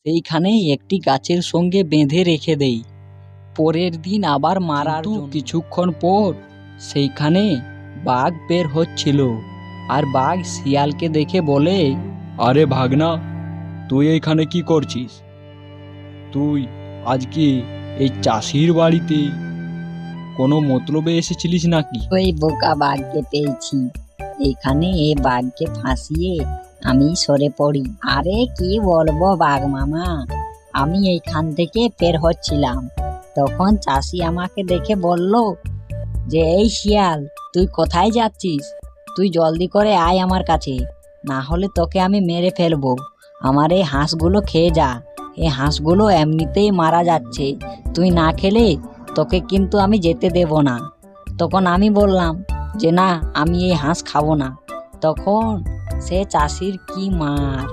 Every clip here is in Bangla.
সেইখানেই একটি গাছের সঙ্গে বেঁধে রেখে দেই। পরের দিন আবার মারার কিছুক্ষণ পর সেইখানে বাঘ বের হচ্ছিল, আর বাঘ শিয়ালকে দেখে বলে, আরে ভাগনা, তুই এইখানে কি করছিস? তুই আজকে এই চাষির বাড়িতে কোনো মতলবে এসেছিলিস নাকি? ওই বোকা বাঘকে পেয়েছি, এখানে এ বাঘকে ফাঁসিয়ে আমি সরে পড়ি। আরে কি বলবো বাঘ মামা, আমি এইখান থেকে বের হচ্ছিলাম, তখন চাষি আমাকে দেখে বলল যে এই শিয়াল, তুই কোথায় যাচ্ছিস? তুই জলদি করে আয় আমার কাছে, না হলে তোকে আমি মেরে ফেলবো। আমার এই হাঁসগুলো খেয়ে যা, এই হাঁসগুলো এমনিতেই মারা যাচ্ছে, তুই না খেলে তোকে কিন্তু আমি যেতে দেব না। তখন আমি বললাম যে না, আমি এই হাঁস খাবো না। তখন সে চাষির কি মার,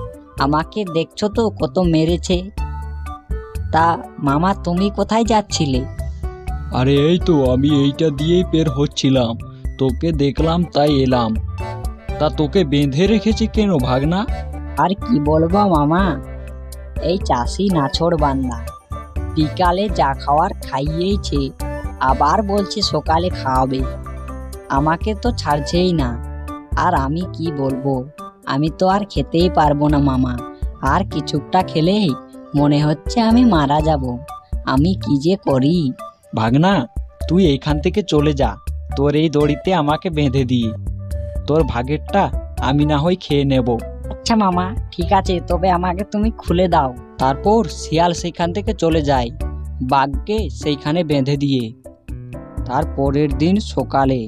আমাকে দেখছো তো কত মেরেছে। তা মামা, তুমি কোথায় যাচ্ছিলে? আরে এই তো আমি এইটা দিয়েই বের হচ্ছিলাম, তোকে দেখলাম তাই এলাম। তা তোকে বেঁধে রেখেছি কেন ভাগনা? আর কি বলবো মামা, এই চাষি নাছোড় বান্দা, বিকালে যা খাওয়ার খাইয়েছে, আবার বলছে সকালে খাওয়াবে, আমাকে তো ছাড়ছেই না। আর আমি কি বলবো, আমি তো আর খেতেই পারবো না মামা, আর কিছুটা খেলেই মনে হচ্ছে আমি মারা যাব। আমি কি যে করি। ভাগনা, তুই এইখান থেকে চলে যা, তোর এই দড়িতে আমাকে বেঁধে দিয়ে তোর ভাগেরটা আমি না হয় খেয়ে নেব। আচ্ছা মামা, ঠিক আছে, তবে আমাকে তুমি খুলে দাও। তারপর শিয়াল সেইখান থেকে চলে যায় বাঘকে সেইখানে বেঁধে দিয়ে। তার পরের দিন সকালে